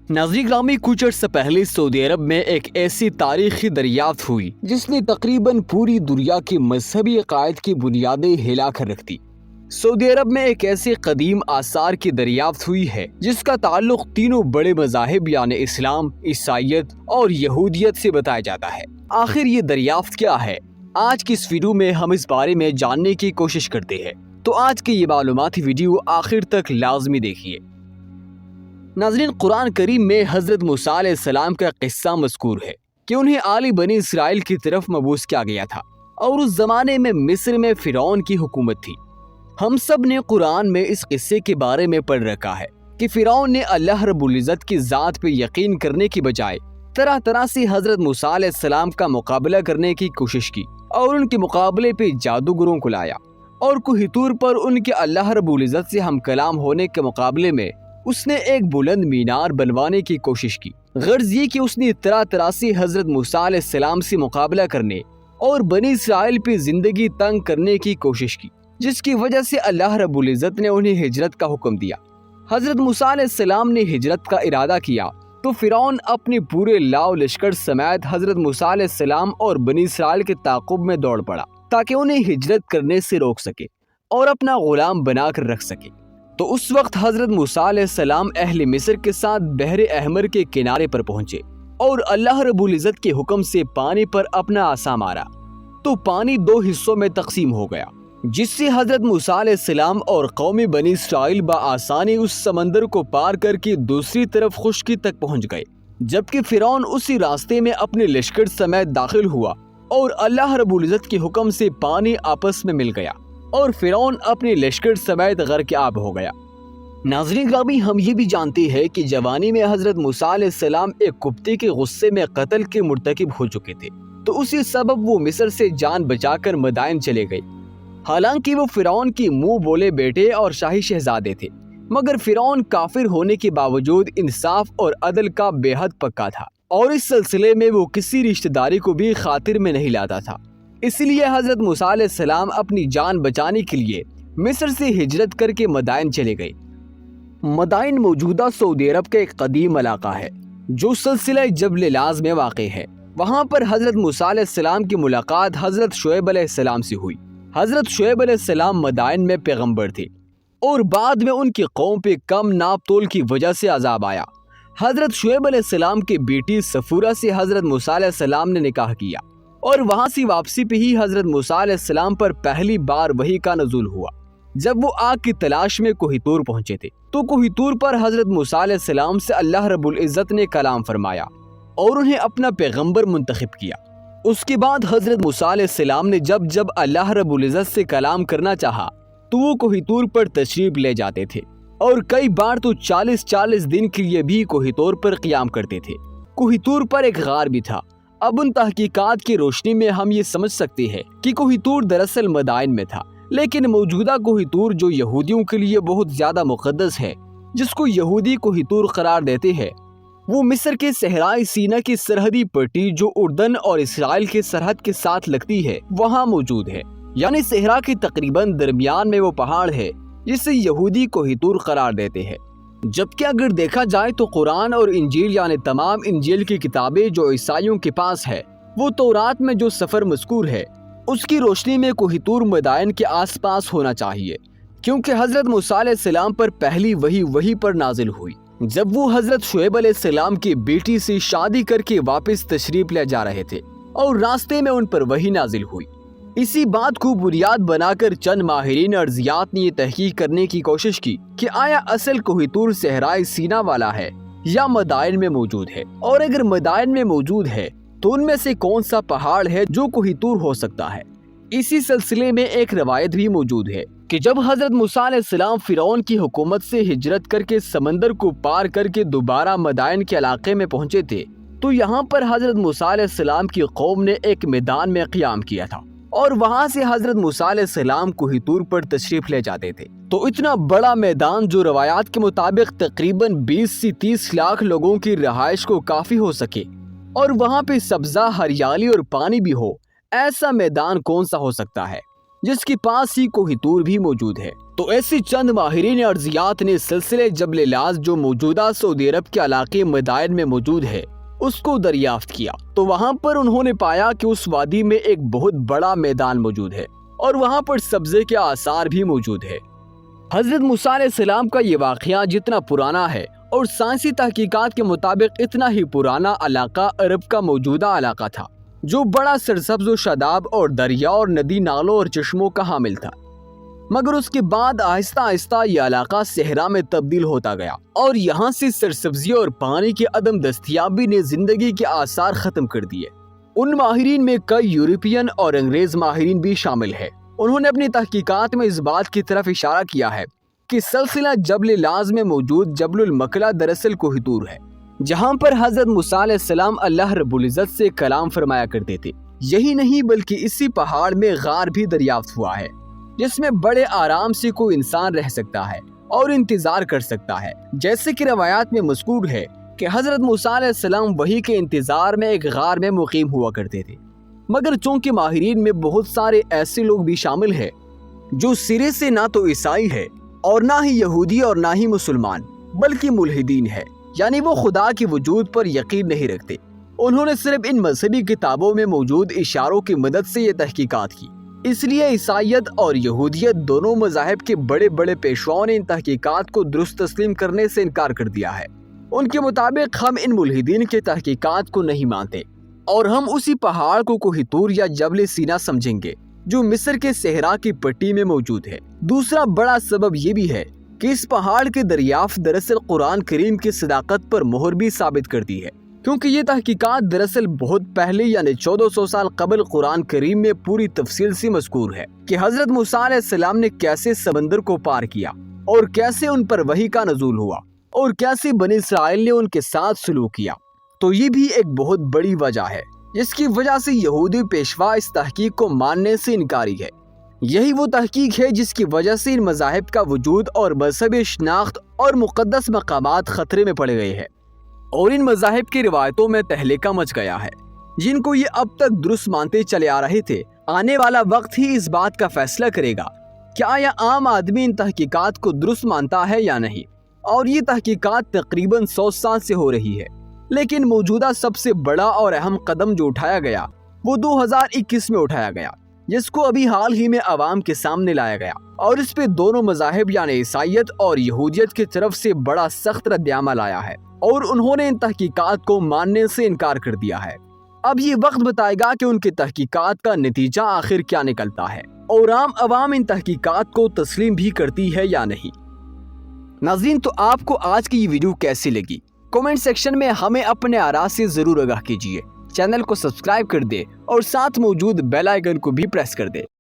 ناظرین گرامی، کچھ عرصہ پہلے سعودی عرب میں ایک ایسی تاریخی دریافت ہوئی جس نے تقریباً پوری دنیا کی مذہبی عقائد کی بنیادیں ہلا کر رکھ دی۔ سعودی عرب میں ایک ایسے قدیم آثار کی دریافت ہوئی ہے جس کا تعلق تینوں بڑے مذاہب یعنی اسلام، عیسائیت اور یہودیت سے بتایا جاتا ہے۔ آخر یہ دریافت کیا ہے؟ آج کی اس ویڈیو میں ہم اس بارے میں جاننے کی کوشش کرتے ہیں، تو آج کی یہ معلوماتی ویڈیو آخر تک لازمی دیکھیے۔ ناظرین، قرآن کریم میں حضرت موسیٰ علیہ السلام کا قصہ مذکور ہے کہ انہیں آل بنی اسرائیل کی طرف مبعوث کیا گیا تھا اور اس زمانے میں مصر میں فرعون کی حکومت تھی۔ ہم سب نے قرآن میں اس قصے کے بارے میں پڑھ رکھا ہے کہ فرعون نے اللہ رب العزت کی ذات پہ یقین کرنے کی بجائے طرح طرح سے حضرت موسیٰ علیہ السلام کا مقابلہ کرنے کی کوشش کی اور ان کے مقابلے پہ جادوگروں کو لایا، اور کوہ طور پر ان کے اللہ رب العزت سے ہم کلام ہونے کے مقابلے میں اس نے ایک بلند مینار بنوانے کی کوشش کی۔ غرض یہ کہ اس نے طرح طرح سے حضرت موسیٰ علیہ السلام سے مقابلہ کرنے اور بنی اسرائیل پہ زندگی تنگ کرنے کی کوشش کی، جس کی وجہ سے اللہ رب العزت نے انہیں ہجرت کا حکم دیا۔ حضرت موسیٰ علیہ السلام نے ہجرت کا ارادہ کیا تو فرعون اپنے پورے لاؤ لشکر سمیت حضرت موسیٰ علیہ السلام اور بنی اسرائیل کے تعاقب میں دوڑ پڑا تاکہ انہیں ہجرت کرنے سے روک سکے اور اپنا غلام بنا کر رکھ سکے۔ تو اس وقت حضرت موسیٰ علیہ السلام اہل مصر کے ساتھ بحر احمر کے کنارے پر پہنچے اور اللہ رب العزت کے حکم سے پانی پر اپنا عصا مارا تو پانی دو حصوں میں تقسیم ہو گیا، جس سے حضرت موسیٰ علیہ السلام اور قوم بنی اسرائیل بآسانی اس سمندر کو پار کر کے دوسری طرف خشکی تک پہنچ گئے، جبکہ فرعون اسی راستے میں اپنے لشکر سمیت داخل ہوا اور اللہ رب العزت کے حکم سے پانی آپس میں مل گیا اور فرعون اپنے لشکر سمیت غرق آب ہو گیا۔ ناظرین گرامی، ہم یہ بھی جانتے ہیں کہ جوانی میں حضرت موسیٰ علیہ السلام ایک کتے کے غصے میں قتل کے مرتکب ہو چکے تھے، تو اسی سبب وہ مصر سے جان بچا کر مدائن چلے گئے۔ حالانکہ وہ فرعون کی منہ بولے بیٹے اور شاہی شہزادے تھے، مگر فرعون کافر ہونے کے باوجود انصاف اور عدل کا بے حد پکا تھا اور اس سلسلے میں وہ کسی رشتہ داری کو بھی خاطر میں نہیں لاتا تھا۔ اس لیے حضرت موسیٰ علیہ السلام اپنی جان بچانے کے لیے مصر سے ہجرت کر کے مدائن چلے گئے۔ مدائن موجودہ سعودی عرب کا ایک قدیم علاقہ ہے جو سلسلہ جبل لاز میں واقع ہے۔ وہاں پر حضرت موسیٰ علیہ السلام کی ملاقات حضرت شعیب علیہ السلام سے ہوئی۔ حضرت شعیب علیہ السلام مدائن میں پیغمبر تھے اور بعد میں ان کی قوم پہ کم ناپ تول کی وجہ سے عذاب آیا۔ حضرت شعیب علیہ السلام کی بیٹی صفورہ سے حضرت موسیٰ علیہ السلام نے نکاح کیا اور وہاں سے واپسی پہ ہی حضرت موسیٰ علیہ السلام پر پہلی بار وحی کا نزول ہوا جب وہ آگ کی تلاش میں کوہ طور پہنچے تھے۔ تو کوہ طور پر حضرت موسیٰ علیہ السلام سے اللہ رب العزت نے کلام فرمایا اور انہیں اپنا پیغمبر منتخب کیا۔ اس کے بعد حضرت موسیٰ علیہ السلام نے جب اللہ رب العزت سے کلام کرنا چاہا تو وہ کوہ طور پر تشریف لے جاتے تھے اور کئی بار تو 40 دن کے لیے بھی کوہ طور پر قیام کرتے تھے۔ کوہ طور پر ایک غار بھی تھا۔ اب ان تحقیقات کی روشنی میں ہم یہ سمجھ سکتے ہیں کہ کوہ طور دراصل مدائن میں تھا، لیکن موجودہ کوہ طور جو یہودیوں کے لیے بہت زیادہ مقدس ہے، جس کو یہودی کوہ طور قرار دیتے ہیں، وہ مصر کے صحرائے سینا کی سرحدی پٹی جو اردن اور اسرائیل کے سرحد کے ساتھ لگتی ہے وہاں موجود ہے، یعنی صحرا کے تقریباً درمیان میں وہ پہاڑ ہے جسے یہودی کوہ طور قرار دیتے ہیں۔ جبکہ اگر دیکھا جائے تو قرآن اور انجیل یعنی تمام انجیل کی کتابیں جو عیسائیوں کے پاس ہے، وہ تورات میں جو سفر مذکور ہے اس کی روشنی میں کوہ طور مدائن کے آس پاس ہونا چاہیے، کیونکہ حضرت موسیٰ علیہ السلام پر پہلی وحی پر نازل ہوئی جب وہ حضرت شعیب علیہ السلام کی بیٹی سے شادی کر کے واپس تشریف لے جا رہے تھے اور راستے میں ان پر وحی نازل ہوئی۔ اسی بات کو بنیاد بنا کر چند ماہرین ارضیات نے یہ تحقیق کرنے کی کوشش کی کہ آیا اصل کوہ طور صحرائے سینا والا ہے یا مدائن میں موجود ہے، اور اگر مدائن میں موجود ہے تو ان میں سے کون سا پہاڑ ہے جو کوہ طور ہو سکتا ہے۔ اسی سلسلے میں ایک روایت بھی موجود ہے کہ جب حضرت موسیٰ علیہ السلام فرعون کی حکومت سے ہجرت کر کے سمندر کو پار کر کے دوبارہ مدائن کے علاقے میں پہنچے تھے تو یہاں پر حضرت موسیٰ علیہ السلام کی قوم نے ایک میدان میں قیام کیا تھا اور وہاں سے حضرت موسیٰ علیہ السلام کوہ طور پر تشریف لے جاتے تھے۔ تو اتنا بڑا میدان جو روایات کے مطابق تقریباً 20 سے 30 لاکھ لوگوں کی رہائش کو کافی ہو سکے اور وہاں پہ سبزہ، ہریالی اور پانی بھی ہو، ایسا میدان کون سا ہو سکتا ہے؟ جس کے پاس ہی کوہ طور بھی موجود ہے۔ تو ایسے چند ماہرین ارضیات نے سلسلے جبل لاز جو موجودہ سعودی عرب کے علاقے مدائن میں موجود ہے اس کو دریافت کیا، تو وہاں پر انہوں نے پایا کہ اس وادی میں ایک بہت بڑا میدان موجود ہے اور وہاں پر سبزے کے آثار بھی موجود ہے۔ حضرت موسیٰ علیہ السلام کا یہ واقعہ جتنا پرانا ہے اور سائنسی تحقیقات کے مطابق اتنا ہی پرانا علاقہ عرب کا موجودہ علاقہ تھا، جو بڑا سرسبز و شاداب اور دریا اور ندی نالوں اور چشموں کا حامل تھا، مگر اس کے بعد آہستہ آہستہ یہ علاقہ صحرا میں تبدیل ہوتا گیا اور یہاں سے سرسبزی اور پانی کی عدم دستیابی نے زندگی کے آثار ختم کر دیے۔ ان ماہرین میں کئی یورپین اور انگریز ماہرین بھی شامل ہیں۔ انہوں نے اپنی تحقیقات میں اس بات کی طرف اشارہ کیا ہے کہ سلسلہ جبل لاز میں موجود جبل المکلا دراصل کوہ طور ہے، جہاں پر حضرت موسیٰ علیہ السلام اللہ رب العزت سے کلام فرمایا کرتے تھے۔ یہی نہیں بلکہ اسی پہاڑ میں غار بھی دریافت ہوا ہے، جس میں بڑے آرام سے کوئی انسان رہ سکتا ہے اور انتظار کر سکتا ہے، جیسے کہ روایات میں مذکور ہے کہ حضرت موسیٰ علیہ السلام وحی کے انتظار میں ایک غار میں مقیم ہوا کرتے تھے۔ مگر چونکہ ماہرین میں بہت سارے ایسے لوگ بھی شامل ہیں جو سرے سے نہ تو عیسائی ہے اور نہ ہی یہودی اور نہ ہی مسلمان، بلکہ ملحدین ہے، یعنی وہ خدا کے وجود پر یقین نہیں رکھتے۔ انہوں نے صرف ان مذہبی کتابوں میں موجود اشاروں کی مدد سے یہ تحقیقات کی۔ اس لیے عیسائیت اور یہودیت دونوں مذاہب کے بڑے بڑے پیشواؤں نے ان تحقیقات کو درست تسلیم کرنے سے انکار کر دیا ہے۔ ان کے مطابق ہم ان ملحدین کے تحقیقات کو نہیں مانتے اور ہم اسی پہاڑ کو کوہ طور یا جبل سینا سمجھیں گے جو مصر کے صحرا کی پٹی میں موجود ہے۔ دوسرا بڑا سبب یہ بھی ہے کہ اس پہاڑ کے دریافت دراصل قرآن کریم کی صداقت پر مہر بھی ثابت کرتی ہے، کیونکہ یہ تحقیقات دراصل بہت پہلے یعنی 1400 سال قبل قرآن کریم میں پوری تفصیل سے مذکور ہے کہ حضرت موسیٰ علیہ السلام نے کیسے سمندر کو پار کیا اور کیسے ان پر وحی کا نزول ہوا اور کیسے بنی اسرائیل نے ان کے ساتھ سلوک کیا۔ تو یہ بھی ایک بہت بڑی وجہ ہے جس کی وجہ سے یہودی پیشوا اس تحقیق کو ماننے سے انکاری ہے۔ یہی وہ تحقیق ہے جس کی وجہ سے ان مذاہب کا وجود اور مذہبی شناخت اور مقدس مقامات خطرے میں پڑ گئے ہیں اور ان مذاہب کی روایتوں میں تہلکہ مچ گیا ہے، جن کو یہ اب تک درست مانتے چلے آ رہے تھے۔ آنے والا وقت ہی اس بات کا فیصلہ کرے گا کہ آیا عام آدمی ان تحقیقات کو درست مانتا ہے یا نہیں، اور یہ تحقیقات تقریباً 100 سال سے ہو رہی ہے۔ لیکن موجودہ سب سے بڑا اور اہم قدم جو اٹھایا گیا وہ 2021 میں اٹھایا گیا، جس کو ابھی حال ہی میں عوام کے سامنے لایا گیا، اور اس پہ دونوں مذاہب یعنی عیسائیت اور یہودیت کی طرف سے بڑا سخت رد عمل آیا ہے اور انہوں نے ان تحقیقات کو ماننے سے انکار کر دیا ہے۔ اب یہ وقت بتائے گا کہ ان کی تحقیقات کا نتیجہ آخر کیا نکلتا ہے اور عام عوام ان تحقیقات کو تسلیم بھی کرتی ہے یا نہیں۔ ناظرین، تو آپ کو آج کی یہ ویڈیو کیسی لگی؟ کومنٹ سیکشن میں ہمیں اپنے آراء سے ضرور آگاہ کیجیے۔ چینل کو سبسکرائب کر دے اور ساتھ موجود بیل آئیکن کو بھی پریس کر دے۔